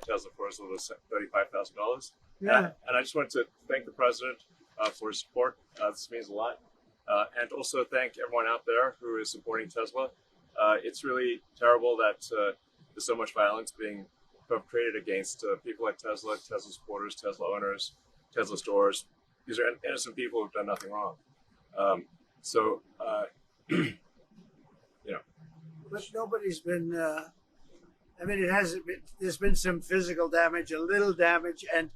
Tesla for as little as $35,000. Yeah. And I just want to thank the president for his support. This means a lot. And also thank everyone out there who is supporting Tesla. It's really terrible that there's so much violence being perpetrated against people like Tesla, Tesla supporters, Tesla owners, Tesla stores. These are innocent people who've done nothing wrong. But nobody's been. I mean, it hasn't been. There's been some physical damage, a little damage, and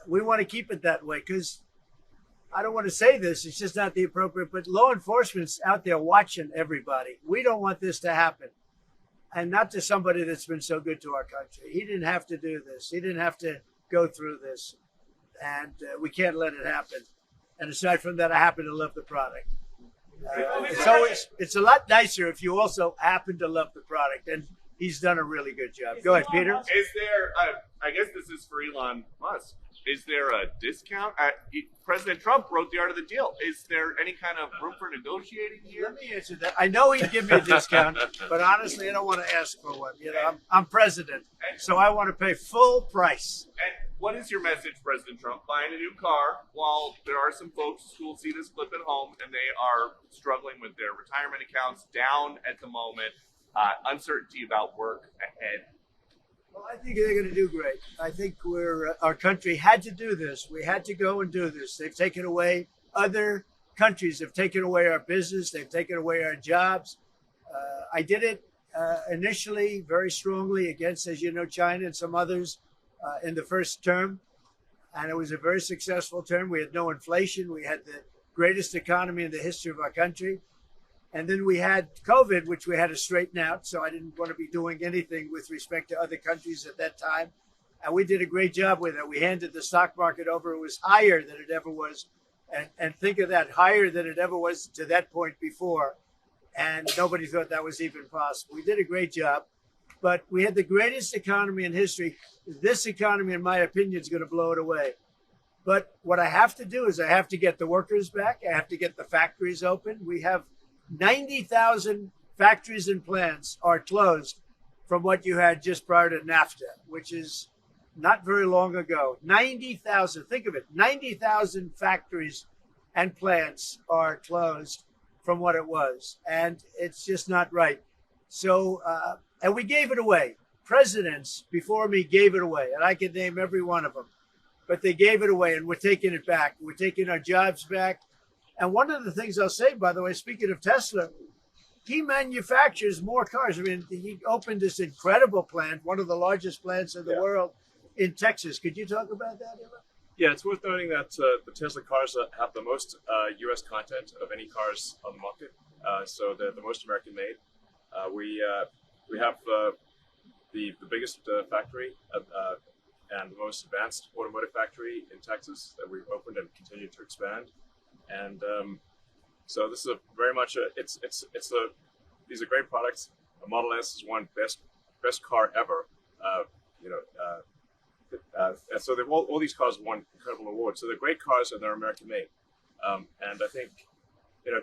we want to keep it that way because I don't want to say this. It's just not the appropriate. But law enforcement's out there watching everybody. We don't want this to happen, and not to somebody that's been so good to our country. He didn't have to do this. He didn't have to go through this, and we can't let it happen. And aside from that, I happen to love the product. It's a lot nicer if you also happen to love the product, and he's done a really good job. Go ahead, Peter. Is there? I guess this is for Elon Musk. Is there a discount? President Trump wrote the art of the deal. Is there any kind of room for negotiating here? Let me answer that. I know he'd give me a discount, but honestly, I don't want to ask for one. You know, I'm president, so I want to pay full price. And what is your message, President Trump? Buying a new car while there are some folks who will see this clip at home and they are struggling with their retirement accounts down at the moment, uncertainty about work ahead. Well, I think they're going to do great. I think our country had to do this. We had to go and do this. They've taken away, other countries have taken away our business. They've taken away our jobs. I did it initially very strongly against, as you know, China and some others in the first term. And it was a very successful term. We had no inflation. We had the greatest economy in the history of our country. And then we had COVID, which we had to straighten out. So I didn't want to be doing anything with respect to other countries at that time. And we did a great job with it. We handed the stock market over. It was higher than it ever was. And think of that, higher than it ever was to that point before. And nobody thought that was even possible. We did a great job. But we had the greatest economy in history. This economy, in my opinion, is going to blow it away. But what I have to do is I have to get the workers back. I have to get the factories open. We have 90,000 factories and plants are closed from what you had just prior to NAFTA, which is not very long ago. 90,000, think of it, 90,000 factories and plants are closed from what it was. And it's just not right. So, and we gave it away. Presidents before me gave it away, and I could name every one of them. But they gave it away, and we're taking it back. We're taking our jobs back. And one of the things I'll say, by the way, speaking of Tesla, he manufactures more cars. I mean, he opened this incredible plant, one of the largest plants in the world in Texas. Could you talk about that, Elon? Yeah, it's worth noting that the Tesla cars have the most U.S. content of any cars on the market. So they're the most American made. We have the biggest factory and the most advanced automotive factory in Texas that we've opened and continue to expand. And so this is very much these are great products. A Model S is one best car ever. So they've all these cars won incredible awards. So they're great cars and they're American made. And I think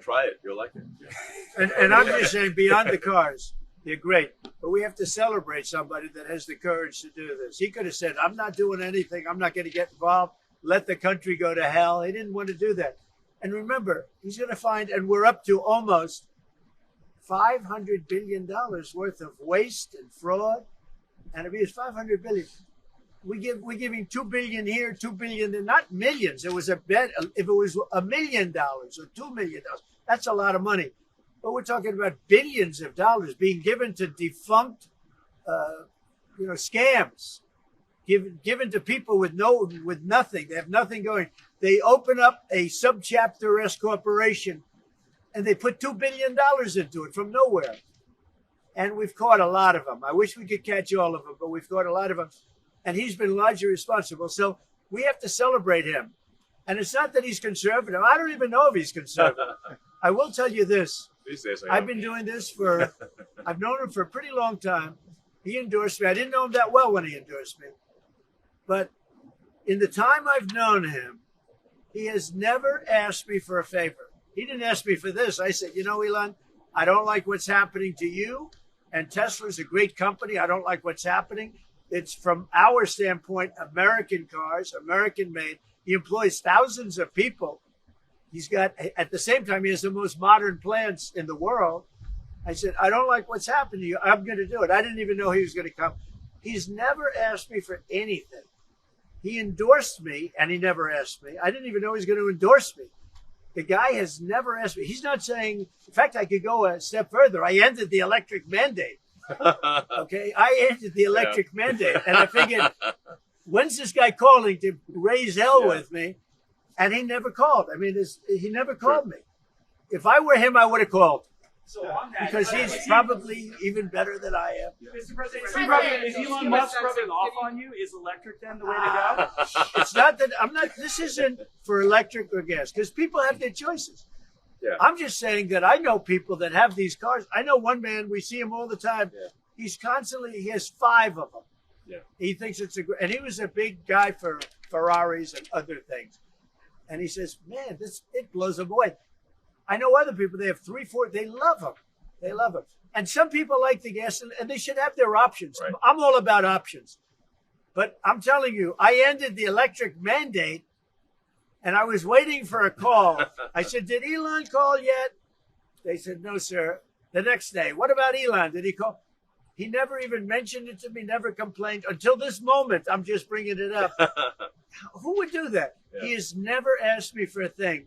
try it, you'll like it. And I'm just saying, beyond the cars, they're great. But we have to celebrate somebody that has the courage to do this. He could have said, "I'm not doing anything. I'm not going to get involved. Let the country go to hell." He didn't want to do that. And remember, he's going to find, and we're up to almost $500 billion worth of waste and fraud. And if it's $500 billion, we give him $2 billion here, $2 billion there, not millions. It was a bet. If it was $1 million or $2 million, that's a lot of money. But we're talking about billions of dollars being given to defunct, scams. Given to people with nothing. They have nothing going. They open up a subchapter S corporation and they put $2 billion into it from nowhere. And we've caught a lot of them. I wish we could catch all of them, but we've caught a lot of them. And he's been largely responsible. So we have to celebrate him. And it's not that he's conservative. I don't even know if he's conservative. I will tell you this. These days, I've been doing this I've known him for a pretty long time. He endorsed me. I didn't know him that well when he endorsed me. But in the time I've known him, he has never asked me for a favor. He didn't ask me for this. I said, Elon, I don't like what's happening to you. And Tesla's a great company. I don't like what's happening. It's from our standpoint, American cars, American made. He employs thousands of people. He's got, at the same time, he has the most modern plants in the world. I said, I don't like what's happened to you. I'm going to do it. I didn't even know he was going to come. He's never asked me for anything. He endorsed me, and he never asked me. I didn't even know he was going to endorse me. The guy has never asked me. He's not saying, in fact, I could go a step further. I ended the electric mandate. Okay, I ended the electric mandate. And I figured, when's this guy calling to raise hell with me? And he never called. I mean, he never called me. If I were him, I would have called. So on that, Because he's probably even better than I am. Mr. President, is Elon Musk rubbing off on you? Is electric then the way to go? It's not that this isn't for electric or gas, because people have their choices. Yeah. I'm just saying that I know people that have these cars. I know one man, we see him all the time. Yeah. He has 5 of them. Yeah. He thinks it's and he was a big guy for Ferraris and other things. And he says, man, it blows him away. I know other people, they have 3, 4, they love them. They love them. And some people like the gas, and they should have their options. Right. I'm all about options. But I'm telling you, I ended the electric mandate, and I was waiting for a call. I said, did Elon call yet? They said, no, sir. The next day, what about Elon? Did he call? He never even mentioned it to me, never complained. Until this moment, I'm just bringing it up. Who would do that? Yeah. He has never asked me for a thing.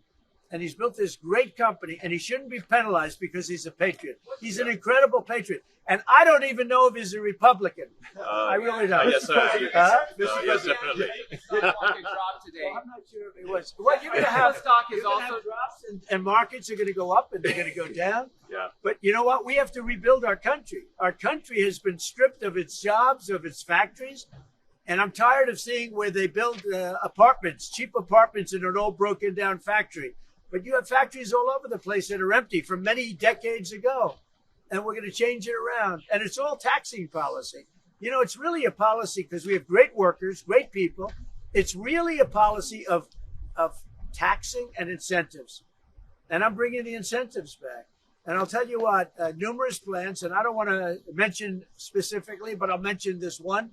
And he's built this great company, and he shouldn't be penalized because he's a patriot. He's an incredible patriot. And I don't even know if he's a Republican. I really don't. Yes, yes, definitely. Stock market dropped today. I'm not sure if it was. Well, you're going to have stock is you're gonna also have drops, and markets are going to go up and they're going to go down. Yeah. But you know what? We have to rebuild our country. Our country has been stripped of its jobs, of its factories. And I'm tired of seeing where they build apartments, cheap apartments in an old broken down factory. But you have factories all over the place that are empty from many decades ago. And we're going to change it around. And it's all taxing policy. You know, it's really a policy because we have great workers, great people. It's really a policy of taxing and incentives. And I'm bringing the incentives back. And I'll tell you what, numerous plants, and I don't want to mention specifically, but I'll mention this one,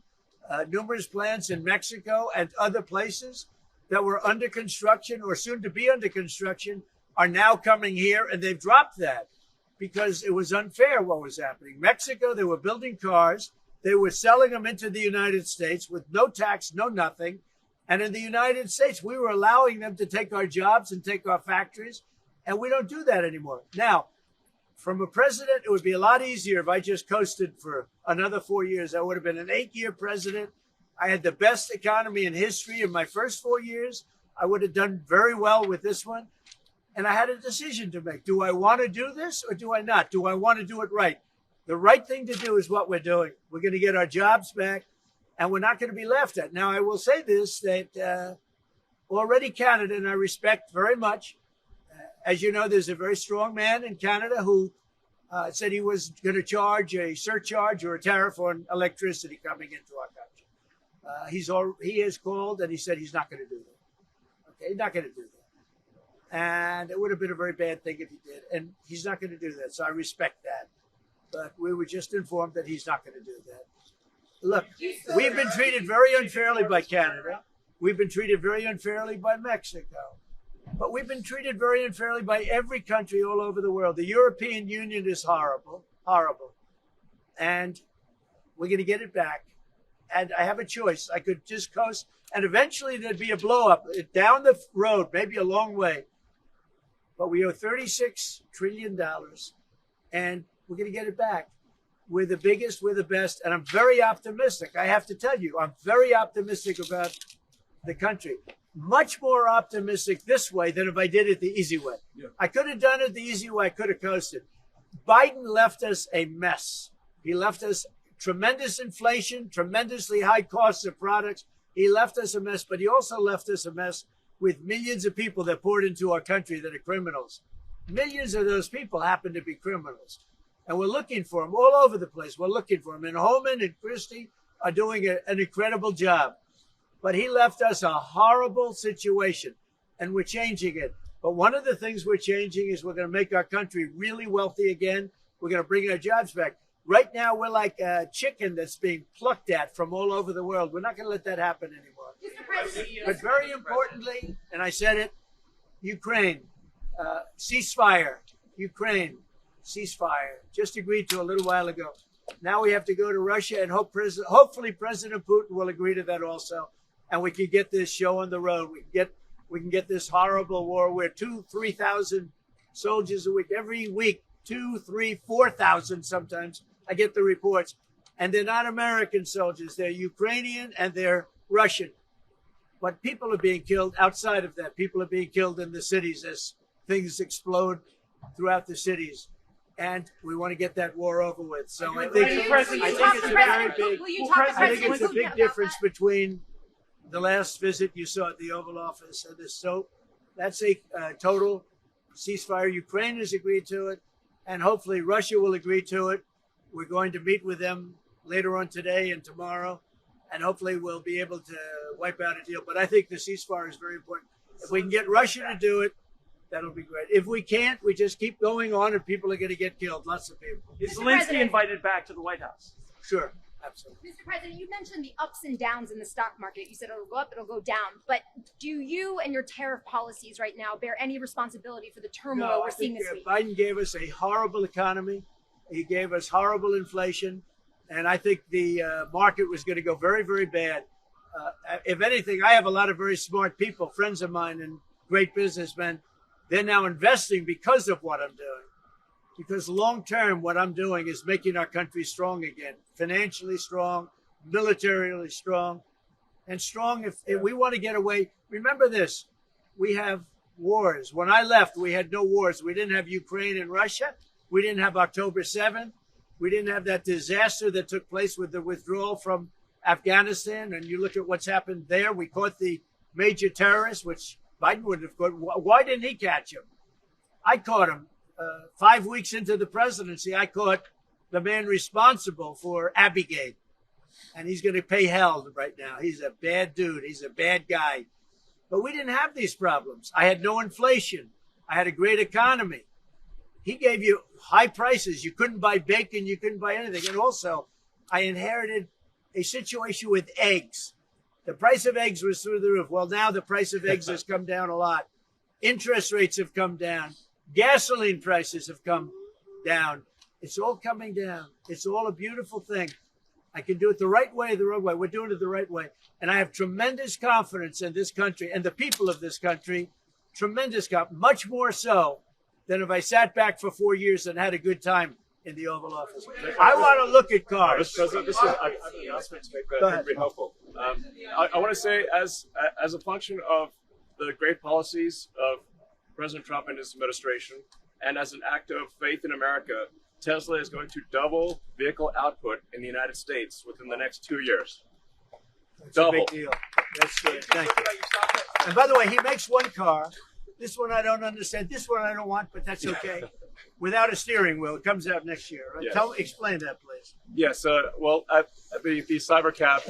numerous plants in Mexico and other places that were under construction or soon to be under construction are now coming here, and they've dropped that because it was unfair what was happening. Mexico, they were building cars. They were selling them into the United States with no tax, no nothing. And in the United States, we were allowing them to take our jobs and take our factories, and we don't do that anymore. Now, from a president, it would be a lot easier if I just coasted for another 4 years. I would have been an 8-year president. I had the best economy in history in my first 4 years. I would have done very well with this one. And I had a decision to make. Do I want to do this or do I not? Do I want to do it right? The right thing to do is what we're doing. We're going to get our jobs back, and we're not going to be laughed at. Now, I will say this, that already Canada, and I respect very much, as you know, there's a very strong man in Canada who said he was going to charge a surcharge or a tariff on electricity coming into our country. He has called and he said he's not going to do that. Okay, he's not going to do that. And it would have been a very bad thing if he did. And he's not going to do that. So I respect that. But we were just informed that he's not going to do that. Look, we've been treated very unfairly by Canada. We've been treated very unfairly by Mexico. But we've been treated very unfairly by every country all over the world. The European Union is horrible, horrible. And we're going to get it back. And I have a choice. I could just coast, and eventually there'd be a blow up down the road, maybe a long way. But we owe $36 trillion, and we're going to get it back. We're the biggest, we're the best, and I'm very optimistic. I have to tell you, I'm very optimistic about the country. Much more optimistic this way than if I did it the easy way. Yeah. I could have done it the easy way. I could have coasted. Biden left us a mess. He left us tremendous inflation, tremendously high costs of products. He left us a mess, but he also left us a mess with millions of people that poured into our country that are criminals. Millions of those people happen to be criminals. And we're looking for them all over the place. We're looking for them. And Holman and Christie are doing an incredible job. But he left us a horrible situation, and we're changing it. But one of the things we're changing is we're going to make our country really wealthy again. We're going to bring our jobs back. Right now, we're like a chicken that's being plucked at from all over the world. We're not going to let that happen anymore. But very importantly, and I said it, Ukraine, ceasefire. Ukraine, ceasefire. Just agreed to a little while ago. Now we have to go to Russia and hopefully President Putin will agree to that also, and we can get this show on the road. We can get this horrible war where 2,000-3,000 soldiers a week, every week, 2,000, 3,000, 4,000 sometimes. I get the reports, and they're not American soldiers. They're Ukrainian and they're Russian. But people are being killed outside of that. People are being killed in the cities as things explode throughout the cities. And we want to get that war over with. So I think it's a big difference between the last visit you saw at the Oval Office and this. So that's a total ceasefire. Ukraine has agreed to it, and hopefully Russia will agree to it. We're going to meet with them later on today and tomorrow, and hopefully we'll be able to wipe out a deal. But I think the ceasefire is very important. If we can get Russia to do it, that'll be great. If we can't, we just keep going on and people are going to get killed. Lots of people. Is Zelensky invited back to the White House? Sure, absolutely. Mr. President, you mentioned the ups and downs in the stock market. You said it'll go up, it'll go down. But do you and your tariff policies right now bear any responsibility for the turmoil we're seeing this week? Biden gave us a horrible economy. He gave us horrible inflation. And I think the market was going to go very, very bad. If anything, I have a lot of very smart people, friends of mine and great businessmen. They're now investing because of what I'm doing. Because long term, what I'm doing is making our country strong again, financially strong, militarily strong, and strong if we want to get away. Remember this, we have wars. When I left, we had no wars. We didn't have Ukraine and Russia. We didn't have October 7th. We didn't have that disaster that took place with the withdrawal from Afghanistan. And you look at what's happened there. We caught the major terrorist, which Biden wouldn't have caught. Why didn't he catch him? I caught him. 5 weeks into the presidency, I caught the man responsible for Abigate. And he's going to pay hell right now. He's a bad dude. He's a bad guy. But we didn't have these problems. I had no inflation. I had a great economy. He gave you high prices. You couldn't buy bacon. You couldn't buy anything. And also, I inherited a situation with eggs. The price of eggs was through the roof. Well, now the price of eggs has come down a lot. Interest rates have come down. Gasoline prices have come down. It's all coming down. It's all a beautiful thing. I can do it the right way, the wrong way. We're doing it the right way. And I have tremendous confidence in this country and the people of this country. Tremendous confidence, much more so than if I sat back for 4 years and had a good time in the Oval Office. I want to look at cars. Mr. President, I have an announcement to make that would be helpful. I want to say, as a function of the great policies of President Trump and his administration, and as an act of faith in America, Tesla is going to double vehicle output in the United States within the next 2 years. That's a big deal. That's good. Thank you. And by the way, he makes one car. This one I don't understand. This one I don't want, but that's okay. Without a steering wheel, it comes out next year. Right? Yes. Explain that, please. Yes. Well, the Cybercab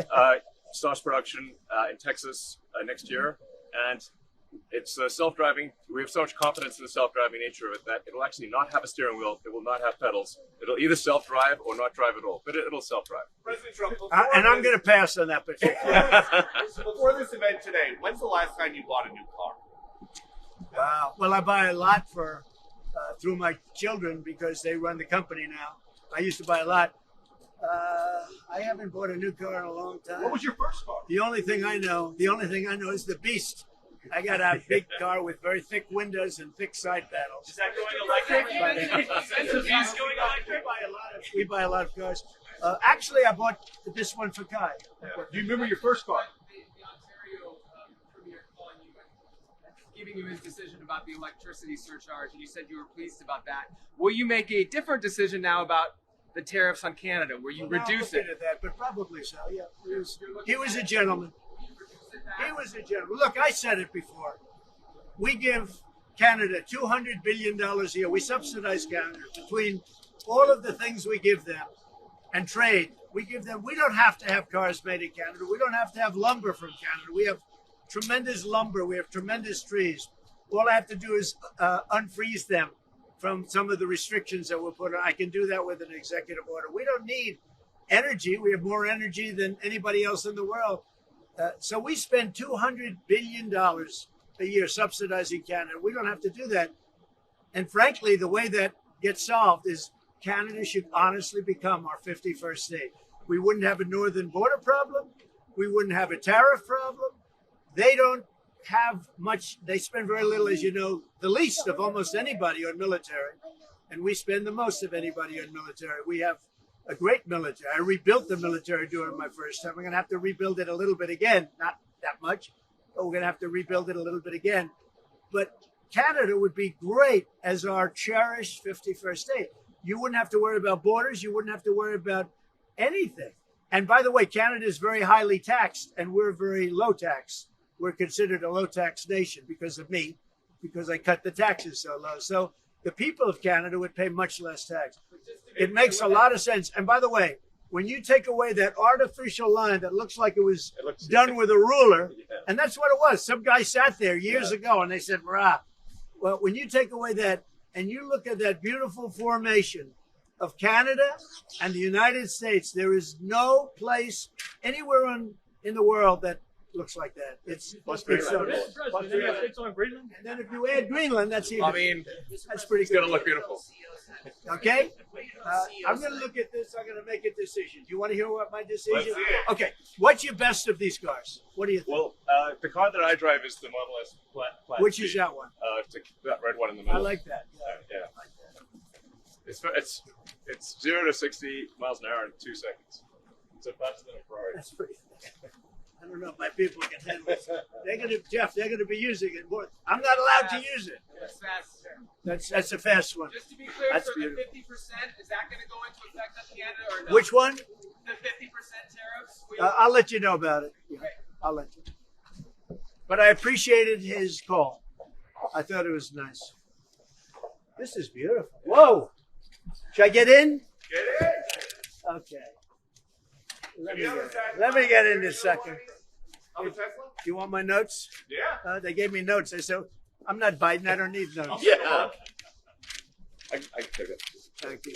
starts production in Texas next year, and it's self-driving. We have so much confidence in the self-driving nature of it that it'll actually not have a steering wheel. It will not have pedals. It'll either self-drive or not drive at all, but it'll self-drive. President Trump, And I'm going to pass on that particular. before this event today, when's the last time you bought a new car? Wow. Well, I buy a lot through my children because they run the company now. I used to buy a lot. I haven't bought a new car in a long time. What was your first car? The only thing I know is the Beast. I got a big car with very thick windows and thick side panels. Is that going electric? Is the Beast going electric? We buy a lot of cars. Actually, I bought this one for Kai. Do you remember your first car? The Ontario Premier calling you, giving you his decision about the electricity surcharge, and you said you were pleased about that. Will you make a different decision now about the tariffs on Canada, where you reduce it? At that, but probably so. Yeah, he was a gentleman. He was a gentleman. Look, I said it before. We give Canada $200 billion a year. We subsidize Canada between all of the things we give them and trade. We give them. We don't have to have cars made in Canada. We don't have to have lumber from Canada. We have tremendous lumber. We have tremendous trees. All I have to do is unfreeze them from some of the restrictions that were put on. I can do that with an executive order. We don't need energy. We have more energy than anybody else in the world. So we spend $200 billion a year subsidizing Canada. We don't have to do that. And frankly, the way that gets solved is Canada should honestly become our 51st state. We wouldn't have a northern border problem. We wouldn't have a tariff problem. They don't have much. They spend very little, as you know, the least of almost anybody on military. And we spend the most of anybody on military. We have a great military. I rebuilt the military during my first time. We're going to have to rebuild it a little bit again. Not that much, but we're going to have to rebuild it a little bit again. But Canada would be great as our cherished 51st state. You wouldn't have to worry about borders. You wouldn't have to worry about anything. And by the way, Canada is very highly taxed, and we're very low tax. We're considered a low tax nation because of me, because I cut the taxes so low. So the people of Canada would pay much less tax. It makes a lot of sense. And by the way, when you take away that artificial line that looks like it was done with a ruler, and that's what it was. Some guy sat there years ago and they said, "Rah." Well, when you take away that and you look at that beautiful formation of Canada and the United States, there is no place anywhere in the world that looks like that. It's so, on Greenland. and then if you add Greenland, that's even. I mean, that's pretty it's good. gonna look beautiful. Okay, I'm going to look at this. I'm going to make a decision. Do you want to hear what my decision? Let's see it. Okay, what's your best of these cars? What do you think? Well, the car that I drive is the Model S Plaid Which C. is that one? That red one in the middle. I like that. Yeah. It's 0 to 60 miles an hour in 2 seconds. So faster than a Ferrari. That's pretty fast. I don't know if my people can handle it. They're going to be using it more. I'm not allowed to use it. That's fast. That's a fast one. Just to be clear, That's so the 50%, beautiful. is that going to go into effect on Canada or no? Which one? The 50% tariffs? I'll let you know about it. Yeah, I'll let you. But I appreciated his call. I thought it was nice. This is beautiful. Whoa! Should I get in? Get in. Okay. Let me get in this second. On the Tesla? You want my notes? Yeah. They gave me notes. I said, I'm not Biden. I don't need notes. Yeah. I can take it. Thank you.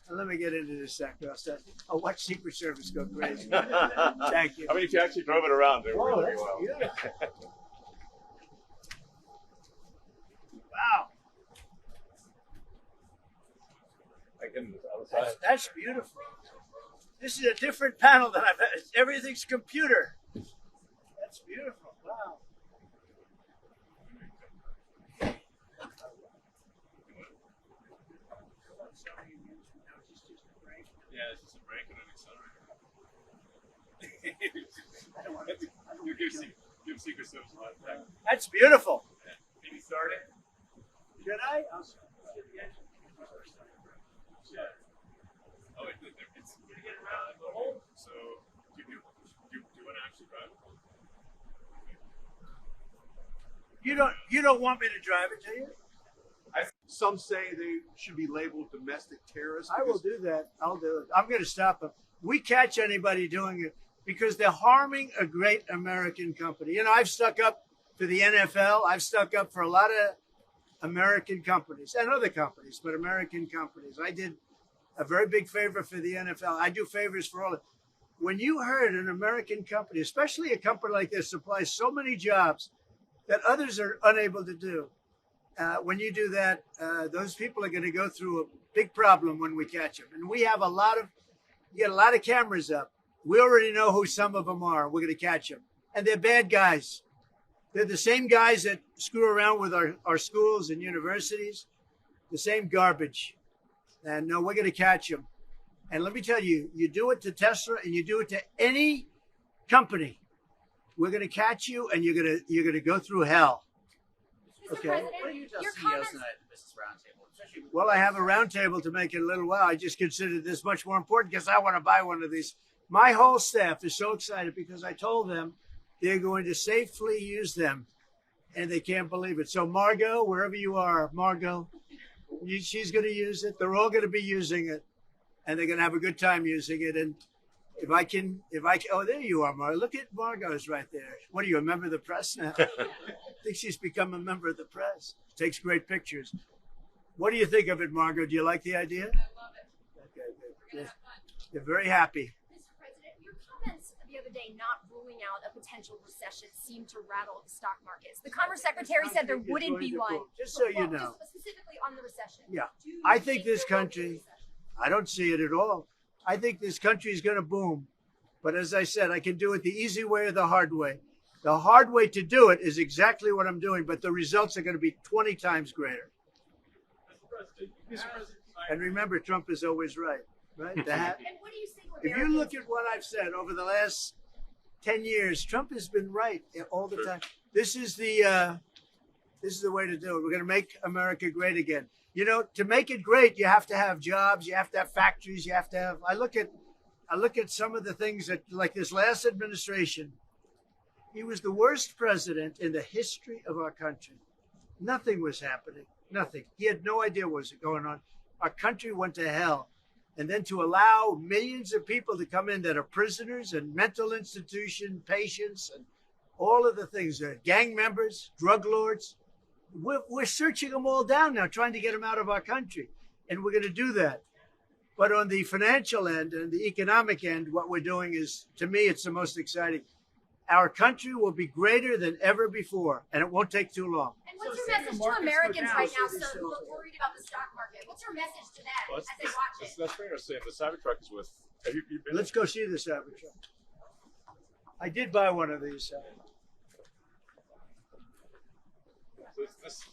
And let me get into this second. I'll watch Secret Service go crazy. Thank you. I mean, if you actually drove it around, it Whoa, would that's well. beautiful. Wow. I can other side. That's beautiful. This is a different panel than I've had. Everything's computer. That's beautiful. Wow. Yeah, it's just a brake and an accelerator. You give Secret Service a lot of time. That's beautiful. Maybe start it. Should I? I'll Oh, it's pretty good around the hole. So, do you want to actually drive? You don't want me to drive it, do you? Some say they should be labeled domestic terrorists. I will do that. I'll do it. I'm going to stop them. We catch anybody doing it because they're harming a great American company. You know, I've stuck up for the NFL. I've stuck up for a lot of American companies and other companies, but American companies. I did a very big favor for the NFL. I do favors for all of. When you heard an American company, especially a company like this, supplies so many jobs that others are unable to do, when you do that, those people are going to go through a big problem when we catch them. And we have you get a lot of cameras up. We already know who some of them are. We're going to catch them. And they're bad guys. They're the same guys that screw around with our schools and universities, the same garbage. And no, we're going to catch them. And let me tell you, you do it to Tesla and you do it to any company, we're going to catch you and you're going to go through hell. Mr. Okay. President, What do you tell your CEOs comments. tonight at the business roundtable? Especially Well, I have a roundtable to make it a little while. I just considered this much more important because I want to buy one of these. My whole staff is so excited because I told them they're going to safely use them, and they can't believe it. So, Margot, wherever you are, Margot, she's going to use it. They're all going to be using it, and they're going to have a good time using it. And if I can, oh, there you are, Margot. Look at Margot's right there. What are you, a member of the press now? I think she's become a member of the press. Takes great pictures. What do you think of it, Margot? Do you like the idea? I love it. Okay, good. They're very happy. Mr. President, your comments the other day not ruling out a potential recession seemed to rattle the stock markets. The Commerce Secretary said there wouldn't be one. Just so you know. Just specifically on the recession. Yeah. Do you I think this there will be a country, recession? I don't see it at all. I think this country is going to boom. But as I said, I can do it the easy way or the hard way. The hard way to do it is exactly what I'm doing, but the results are going to be 20 times greater. And remember, Trump is always right, right? And what do you think If you look at what I've said over the last 10 years, Trump has been right all the time. This is the way to do it. We're going to make America great again. You know, to make it great, you have to have jobs, you have to have factories, you have to have. I look at some of the things that, like this last administration, he was the worst president in the history of our country. Nothing was happening. Nothing. He had no idea what was going on. Our country went to hell. And then to allow millions of people to come in that are prisoners and mental institution patients and all of the things, gang members, drug lords, we're searching them all down now, trying to get them out of our country. And we're going to do that. But on the financial end and the economic end, what we're doing is, to me, it's the most exciting. Our country will be greater than ever before, and it won't take too long. And what's your message to Americans right now, sir, who are worried about the stock market? What's your message to them as they watch it? That's very interesting. The Cybertruck is with. Have you been? Let's go see the Cybertruck. I did buy one of these.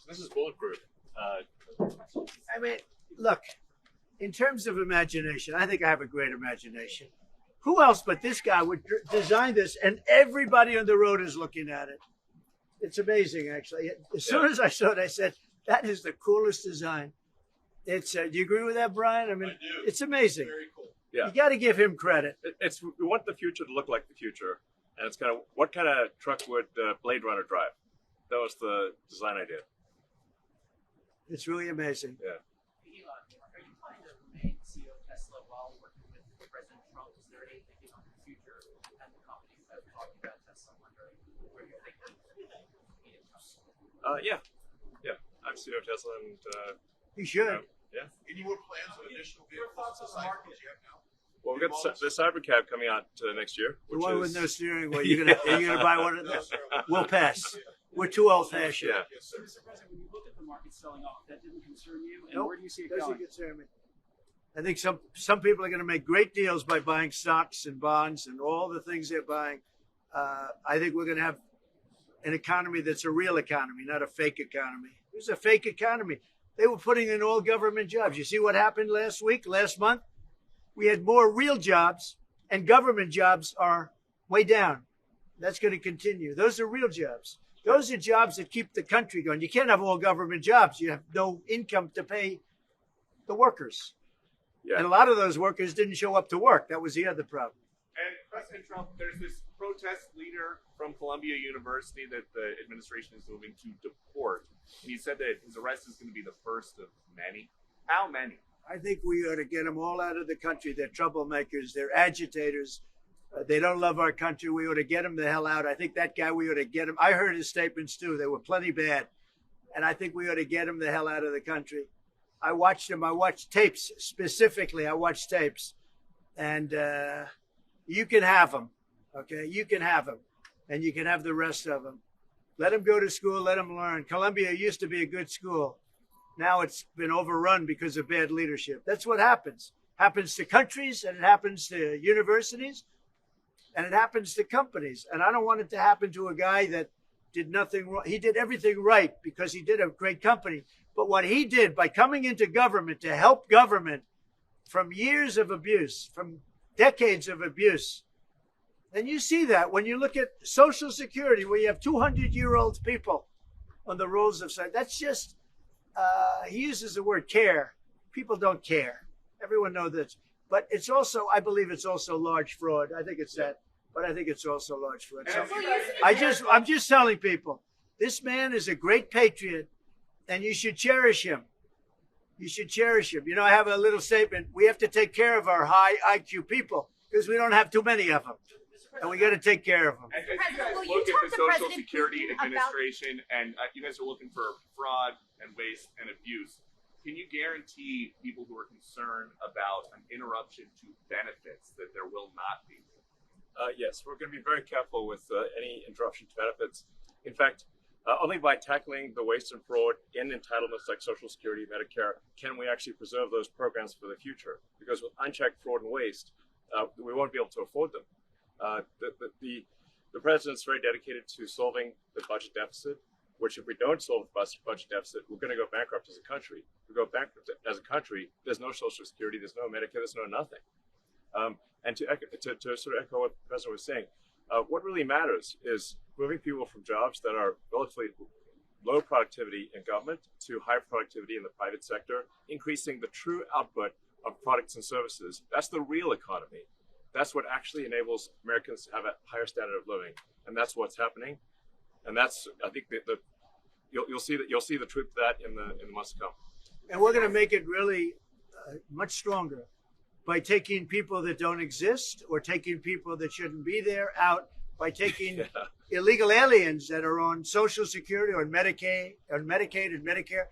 This is bulletproof. I mean, look, in terms of imagination, I think I have a great imagination. Who else but this guy would design this, and everybody on the road is looking at it? It's amazing, actually. As soon as I saw it, I said, that is the coolest design. It's. Do you agree with that, Brian? I mean, it's amazing. Very cool. Yeah. You got to give him credit. It's we want the future to look like the future, and it's kind of what kind of truck would Blade Runner drive? That was the design idea. It's really amazing. Elon, Yeah. are you planning to remain CEO of Tesla while working with President Trump? Is there any thinking on the future and the companies that are talking about Tesla? I'm wondering where you think Yeah. I'm CEO of Tesla, and He should. yeah. Any more plans on additional vehicles aside from what you have now? Well, we've got the Cybercab coming out next year. The Which one is, with no steering wheel. Are you gonna buy one of those? We'll pass. We're too old-fashioned. Yeah. Yes, sir. Mr. President, when you look at the market selling off, that didn't concern you, and Nope. where do you see it Doesn't going? concern me. I think some people are going to make great deals by buying stocks and bonds and all the things they're buying. I think we're going to have an economy that's a real economy, not a fake economy. It was a fake economy. They were putting in all government jobs. You see what happened last month? We had more real jobs, and government jobs are way down. That's going to continue. Those are real jobs. Those are jobs that keep the country going. You can't have all government jobs. You have no income to pay the workers. Yeah. And a lot of those workers didn't show up to work. That was the other problem. And President Trump, there's this protest leader from Columbia University that the administration is moving to deport. And he said that his arrest is going to be the first of many. How many? I think we ought to get them all out of the country. They're troublemakers. They're agitators. They don't love our country. We ought to get them the hell out. I think that guy, we ought to get him. I heard his statements too. They were plenty bad. And I think we ought to get him the hell out of the country. I watched him. I watched tapes specifically. I watched tapes. And you can have them. Okay? You can have them. And you can have the rest of them. Let them go to school. Let them learn. Columbia used to be a good school. Now it's been overrun because of bad leadership. That's what happens. Happens to countries, and it happens to universities, and it happens to companies. And I don't want it to happen to a guy that did nothing wrong. He did everything right because he did a great company. But what he did by coming into government to help government from years of abuse, from decades of abuse, and you see that when you look at Social Security, where you have 200-year-old people on the rolls of society. That's just, he uses the word care. People don't care. Everyone knows this. But it's also, I believe it's also large fraud. I think it's that. But I think it's also large fraud. So I'm just telling people, this man is a great patriot, and you should cherish him. You should cherish him. You know, I have a little statement. We have to take care of our high IQ people because we don't have too many of them. And we got to take care of them. And as you President, guys will you look at talk the to Social President Security Putin about- Administration, and you guys are looking for fraud and waste and abuse, can you guarantee people who are concerned about an interruption to benefits that there will not be? Yes, we're going to be very careful with any interruption to benefits. In fact, only by tackling the waste and fraud in entitlements like Social Security, Medicare, can we actually preserve those programs for the future. Because with unchecked fraud and waste, we won't be able to afford them. The president's very dedicated to solving the budget deficit, which if we don't solve the budget deficit, we're going to go bankrupt as a country. If we go bankrupt as a country, there's no Social Security, there's no Medicare, there's no nothing. And to sort of echo what the president was saying, what really matters is moving people from jobs that are relatively low productivity in government to high productivity in the private sector, increasing the true output of products and services. That's the real economy. That's what actually enables Americans to have a higher standard of living, and that's what's happening. And that's, I think, you'll see the truth of that in the months to come. And we're going to make it really much stronger by taking people that don't exist or taking people that shouldn't be there out, by taking illegal aliens that are on Social Security or Medicaid and Medicare.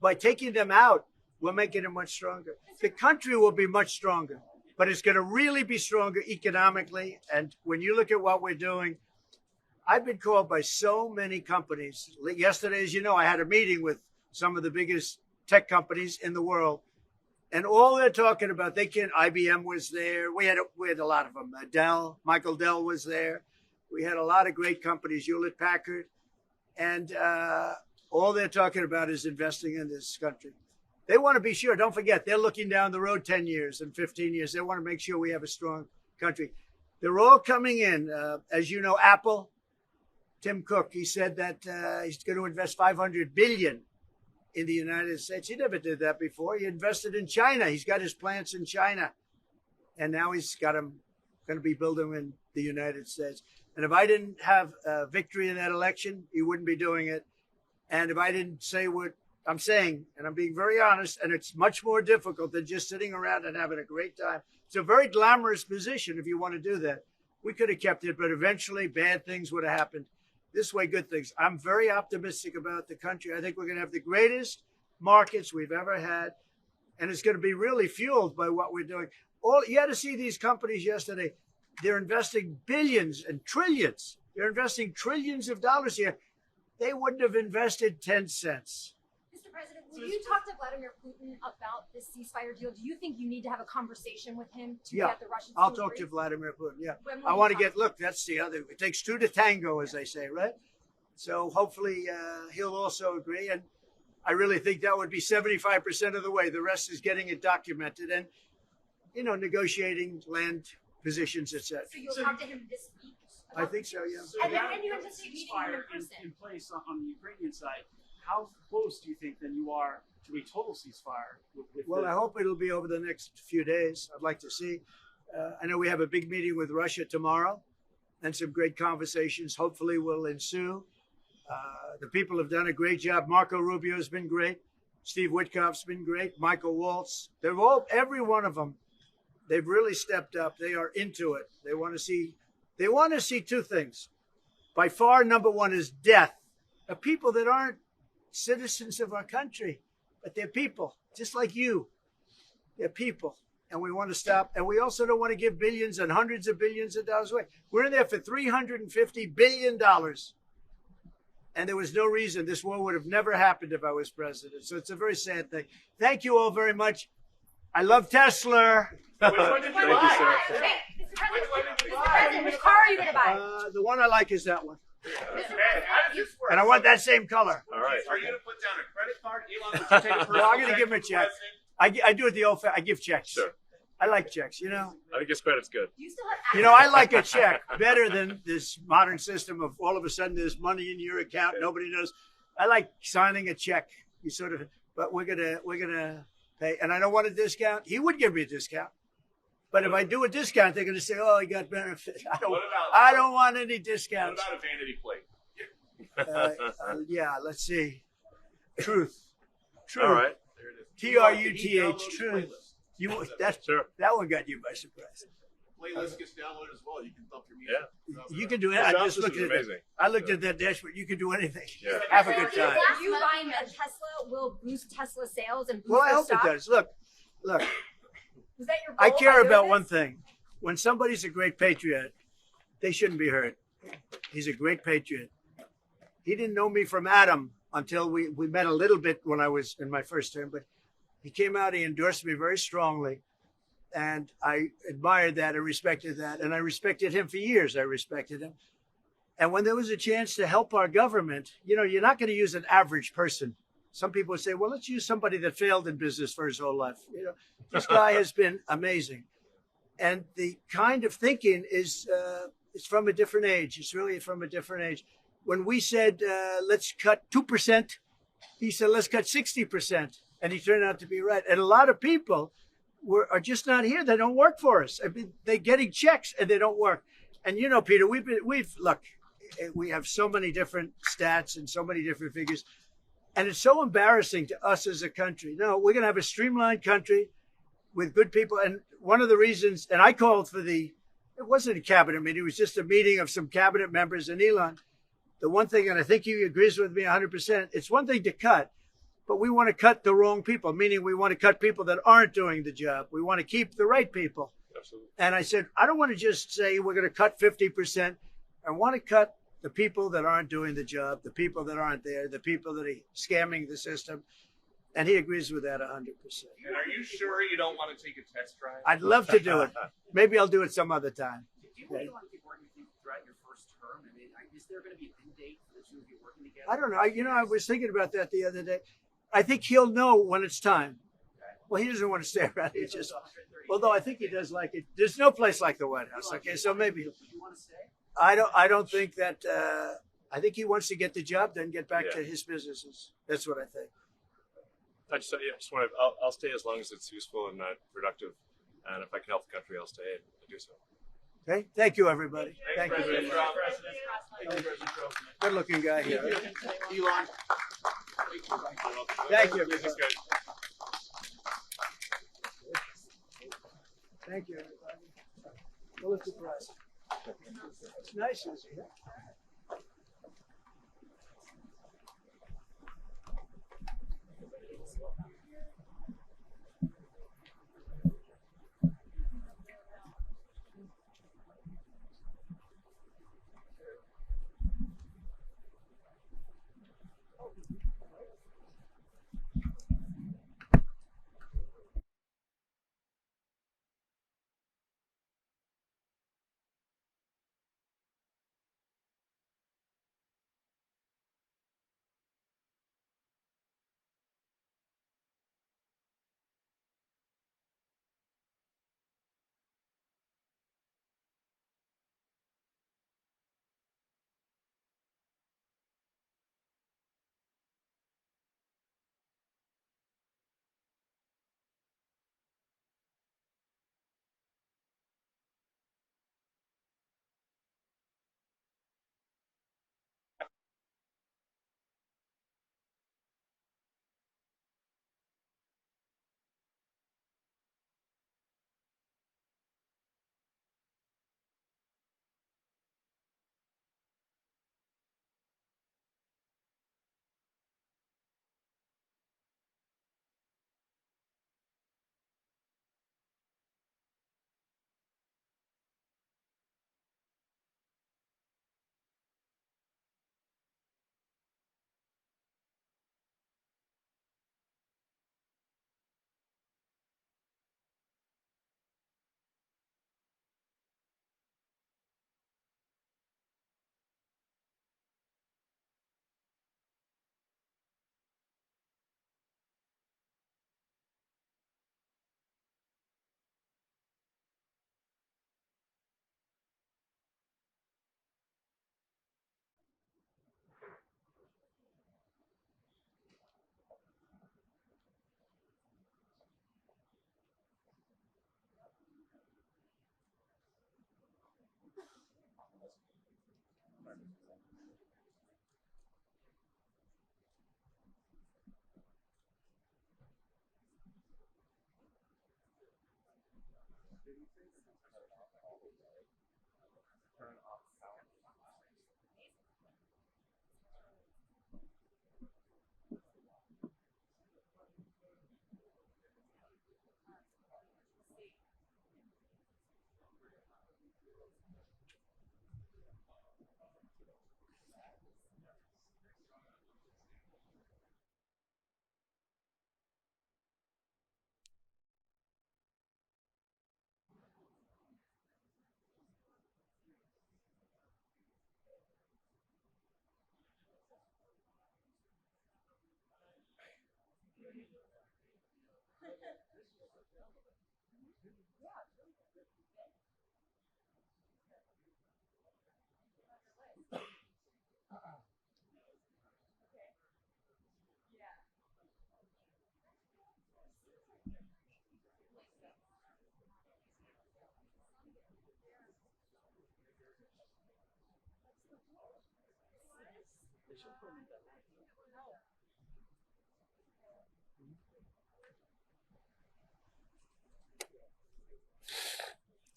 By taking them out, we're making it much stronger. The country will be much stronger, but it's going to really be stronger economically. And when you look at what we're doing, I've been called by so many companies. Yesterday, as you know, I had a meeting with some of the biggest tech companies in the world. And all they're talking about, IBM was there. We had a lot of them. Michael Dell was there. We had a lot of great companies, Hewlett Packard. And all they're talking about is investing in this country. They want to be sure. Don't forget, they're looking down the road 10 years and 15 years. They want to make sure we have a strong country. They're all coming in. As you know, Apple, Tim Cook, he said that he's going to invest $500 billion in the United States. He never did that before. He invested in China. He's got his plants in China. And now he's got them going to be building in the United States. And if I didn't have victory in that election, he wouldn't be doing it. And if I didn't say what I'm saying, and I'm being very honest, and it's much more difficult than just sitting around and having a great time. It's a very glamorous position if you want to do that. We could have kept it, but eventually bad things would have happened. This way, good things. I'm very optimistic about the country. I think we're going to have the greatest markets we've ever had, and it's going to be really fueled by what we're doing. You had to see these companies yesterday. They're investing billions and trillions. They're investing trillions of dollars here. They wouldn't have invested 10 cents. Mr. President, will you talk to Vladimir Putin about this ceasefire deal? Do you think you need to have a conversation with him to get the Russians to I'll agree? talk to Vladimir Putin, yeah. When will I you want to talk? look, that's the other, it takes two to tango, as they say, right? So hopefully he'll also agree. And I really think that would be 75% of the way. The rest is getting it documented and, negotiating land positions, etc. So you'll talk to him this week? I think so, yeah. So And then now when you that anticipate there's meeting him in ceasefire person? in place on the Ukrainian side, how close do you think then you are to a total ceasefire? Well, I hope it'll be over the next few days. I'd like to see. I know we have a big meeting with Russia tomorrow, and some great conversations hopefully will ensue. The people have done a great job. Marco Rubio has been great. Steve Witkoff's been great. Michael Waltz. Every one of them, they've really stepped up. They are into it. They want to see two things. By far, number one is death of people that aren't citizens of our country, but they're people, just like you. They're people. And we want to stop. And we also don't want to give billions and hundreds of billions of dollars away. We're in there for $350 billion. And there was no reason this war would have never happened if I was president. So it's a very sad thing. Thank you all very much. I love Tesla. Which one did you buy? Mr. President, which car are you going to buy? The one I like is that one. Man, how does this work? And I want that same color. All right. Are you going to put down a credit card, Elon? Would you take a personal No, I'm going to check give him a from the check. president? I do it the old I give checks. Sure. I like checks, I think his credit's good. Do you still have I like a check better than this modern system of all of a sudden there's money in your account. Nobody knows. I like signing a check. But we're gonna pay. And I don't want a discount. He would give me a discount. But if I do a discount, they're going to say, "Oh, he got benefit." I don't want any What discounts. about a vanity plate? Yeah, let's see. Truth. All right. TRUTH. Truth. That Sure. one got you by surprise. Playlist gets downloaded as well. You can dump your music. Yeah. You can do it. The I sound just looked system's at it. amazing. I looked at that dashboard. You can do anything. Yeah. Have a good time. You buying a Tesla will boost Tesla sales and boost Well, I their hope stock? it does. Look. Was that your goal I by care doing about this? one thing. When somebody's a great patriot, they shouldn't be hurt. He's a great patriot. He didn't know me from Adam until we met a little bit when I was in my first term, but he came out, he endorsed me very strongly. And I admired that, I respected that, and I respected him for years. I respected him. And when there was a chance to help our government, you're not going to use an average person. Some people would say, well, let's use somebody that failed in business for his whole life. This guy has been amazing. And the kind of thinking is it's from a different age. It's really from a different age. When we said, let's cut 2%, he said, let's cut 60%. And he turned out to be right. And a lot of people are just not here. They don't work for us. I mean, they're getting checks and they don't work. And Peter, we have so many different stats and so many different figures. And it's so embarrassing to us as a country. No, we're going to have a streamlined country with good people. And one of the reasons, and I called for it wasn't a cabinet meeting, it was just a meeting of some cabinet members and Elon. The one thing, and I think he agrees with me 100%, it's one thing to cut, but we want to cut the wrong people, meaning we want to cut people that aren't doing the job. We want to keep the right people. Absolutely. And I said, I don't want to just say we're going to cut 50%. I want to cut the people that aren't doing the job, the people that aren't there, the people that are scamming the system. And he agrees with that 100%. And are you sure you don't want to take a test drive? I'd love to do it. Maybe I'll do it some other time. Do you really want to keep working with you throughout your first term? I mean, is there going to be an end date for the two of you working together? I don't know. I was thinking about that the other day. I think he'll know when it's time. Well, he doesn't want to stay around. He just, although I think he does like it. There's no place like the White House. Okay, so maybe Do you want to stay? I don't think that. I think he wants to get the job done, get back to Yeah. his businesses. That's what I think. I just want to. I'll stay as long as it's useful and productive, and if I can help the country, I'll stay and do so. Okay, thank you, everybody. Thanks, Thank you. President Trump. Thank you, President Trump. Good looking guy here. Elon. Thank you, everybody. Thanks, guys. Thank you, everybody. Pulitzer Prize. It's nice, isn't it?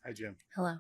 Hi, Jim. Hello.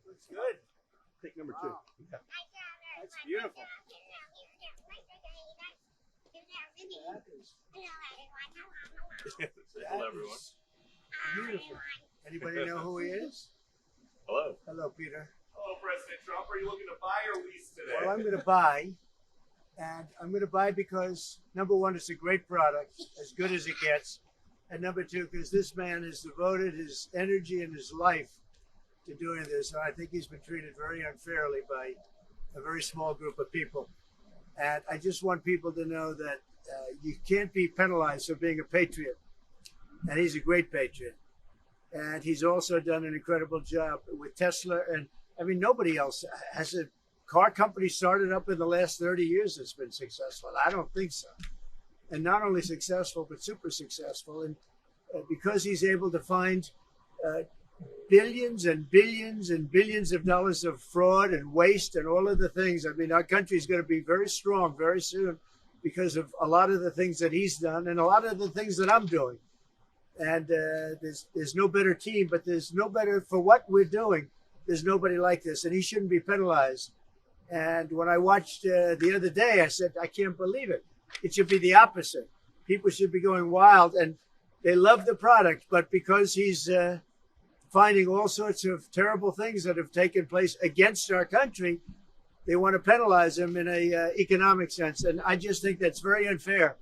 Looks good. Take number two. That's beautiful. Hello, everyone. Beautiful. Anybody know who he is? Hello. Hello, Peter. Hello, President Trump. Are you looking to buy or lease today? Well, I'm going to buy, and I'm going to buy because number one, it's a great product, as good as it gets, and number two, because this man has devoted his energy and his life to doing this, and I think he's been treated very unfairly by a very small group of people. And I just want people to know that you can't be penalized for being a patriot, and he's a great patriot. And he's also done an incredible job with Tesla. And I mean, nobody else has a car company started up in the last 30 years that's been successful. I don't think so. And not only successful, but super successful. And because he's able to find billions and billions and billions of dollars of fraud and waste and all of the things. I mean, our country is going to be very strong very soon because of a lot of the things that he's done and a lot of the things that I'm doing. And there's no better team, but there's no better for what we're doing. There's nobody like this, and he shouldn't be penalized. And when I watched the other day, I said, I can't believe it. It should be the opposite. People should be going wild, and they love the product, but because he's finding all sorts of terrible things that have taken place against our country, they want to penalize him in a economic sense. And I just think that's very unfair.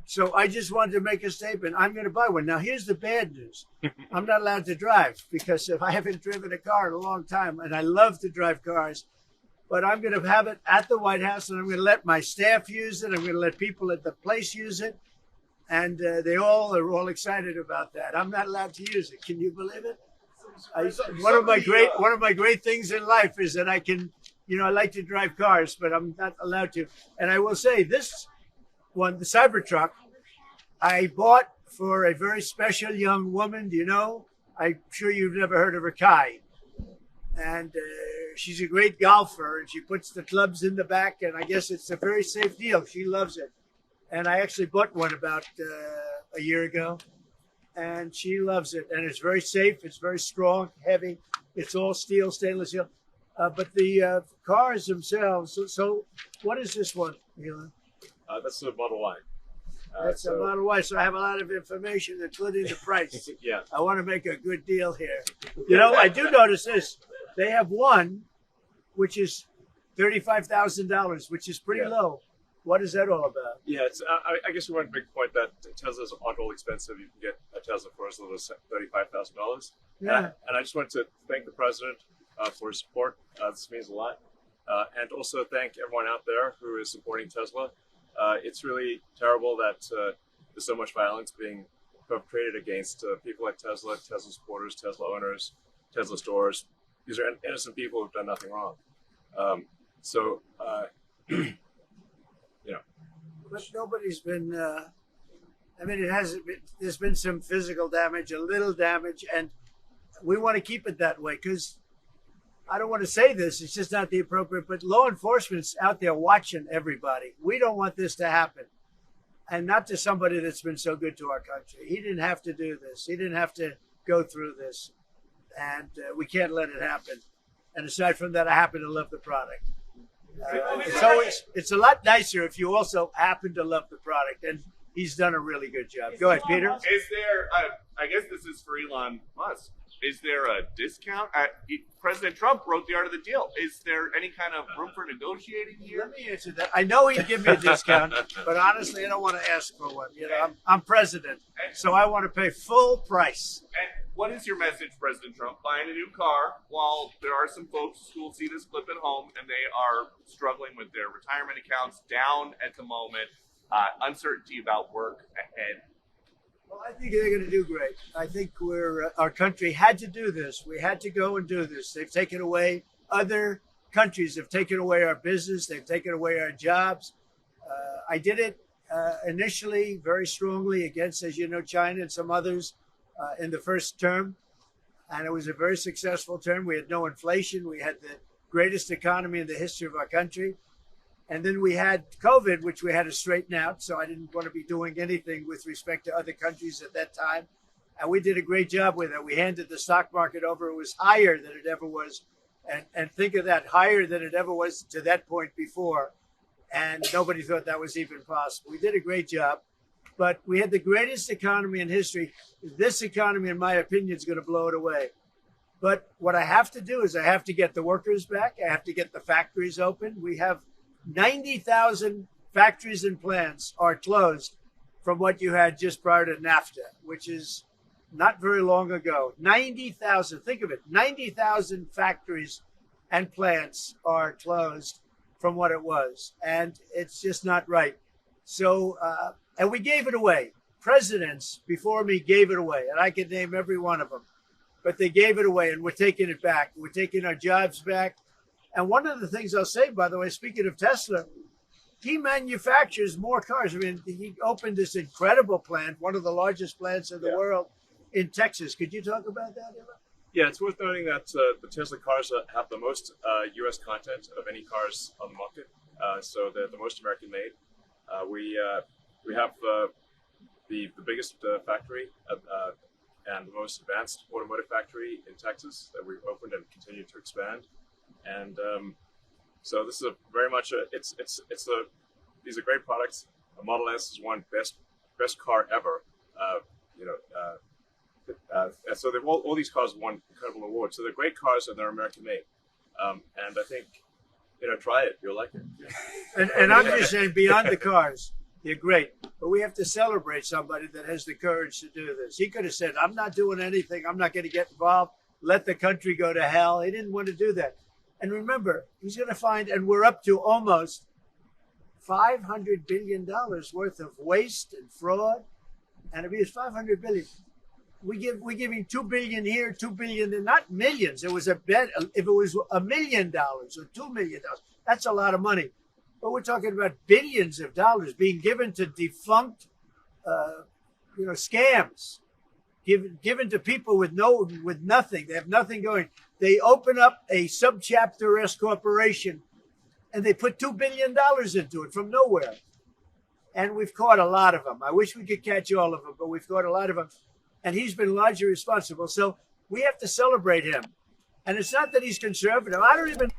So I just wanted to make a statement. I'm going to buy one. Now, here's the bad news. I'm not allowed to drive because if I haven't driven a car in a long time, and I love to drive cars, but I'm going to have it at the White House, and I'm going to let my staff use it. I'm going to let people at the place use it. And they all are all excited about that. I'm not allowed to use it. Can you believe it? One of my great things in life is that I can, I like to drive cars, but I'm not allowed to. And I will say this one, the Cybertruck, I bought for a very special young woman. Do you know? I'm sure you've never heard of her, Kai. And she's a great golfer, and she puts the clubs in the back, and I guess it's a very safe deal. She loves it. And I actually bought one about a year ago, and she loves it. And it's very safe. It's very strong, heavy. It's all steel, stainless steel. But the cars themselves, so what is this one, Elon? That's the Model Y. That's a Model Y, so I have a lot of information, including the price. Yeah. I want to make a good deal here. I do notice this. They have one, which is $35,000, which is pretty low. What is that all about? Yeah, it's. I guess we want to make the point that Teslas aren't all expensive. You can get a Tesla for as little as $35,000. Yeah. And I just want to thank the president for his support. This means a lot. And also thank everyone out there who is supporting Tesla. It's really terrible that there's so much violence being perpetrated against people like Tesla, Tesla supporters, Tesla owners, Tesla stores. These are innocent people who've done nothing wrong. But nobody's been, it hasn't been, there's been some physical damage, a little damage, and we want to keep it that way because I don't want to say this, it's just not the appropriate, but law enforcement's out there watching everybody. We don't want this to happen. And not to somebody that's been so good to our country. He didn't have to do this. He didn't have to go through this. And we can't let it happen. And aside from that, I happen to love the product. It's a lot nicer if you also happen to love the product. And he's done a really good job. Go ahead, Peter. Is there, I guess this is for Elon Musk, is there a discount? President Trump wrote the art of the deal. Is there any kind of room for negotiating here? Let me answer that. I know he'd give me a discount, but honestly, I don't want to ask for one. You know, I'm president, so I want to pay full price. And what is your message, President Trump? Buying a new car while there are some folks who will see this clip at home and they are struggling with their retirement accounts down at the moment, uncertainty about work ahead. Well, I think they're going to do great. I think our country had to do this. We had to go and do this. They've taken away, other countries have taken away our business. They've taken away our jobs. I did it initially very strongly against, as you know, China and some others in the first term. And it was a very successful term. We had no inflation. We had the greatest economy in the history of our country. And then we had COVID, which we had to straighten out. So I didn't want to be doing anything with respect to other countries at that time. And we did a great job with it. We handed the stock market over. It was higher than it ever was. And think of that, higher than it ever was to that point before. And nobody thought that was even possible. We did a great job. But we had the greatest economy in history. This economy, in my opinion, is going to blow it away. But what I have to do is I have to get the workers back. I have to get the factories open. We have 90,000 factories and plants are closed from what you had just prior to NAFTA, which is not very long ago. 90,000, think of it, 90,000 factories and plants are closed from what it was. And it's just not right. So, and we gave it away. Presidents before me gave it away, and I could name every one of them. But they gave it away, and we're taking it back. We're taking our jobs back. And one of the things I'll say, by the way, speaking of Tesla, he manufactures more cars. I mean, he opened this incredible plant, one of the largest plants in the world in Texas. Could you talk about that, Elon? Yeah, it's worth noting that the Tesla cars have the most U.S. content of any cars on the market. So they're the most American made. We have the biggest factory and the most advanced automotive factory in Texas that we've opened and continue to expand. And so this is very much these are great products. A Model S is one best car ever. And so all these cars won incredible awards. So they're great cars and they're American made. And I think try it, you'll like it. And I'm just saying, beyond the cars, they're great. But we have to celebrate somebody that has the courage to do this. He could have said, "I'm not doing anything. I'm not going to get involved. Let the country go to hell." He didn't want to do that. And remember, he's going to find, and we're up to almost $500 billion worth of waste and fraud. And if it's $500 billion, we give him $2 billion here, $2 billion there, not millions. It was a bet. If it was $1 million or $2 million, that's a lot of money. But we're talking about billions of dollars being given to defunct, scams. Given to people with nothing. They have nothing going. They open up a subchapter S corporation and they put $2 billion into it from nowhere. And we've caught a lot of them. I wish we could catch all of them, but we've caught a lot of them. And he's been largely responsible. So we have to celebrate him. And it's not that he's conservative. I don't even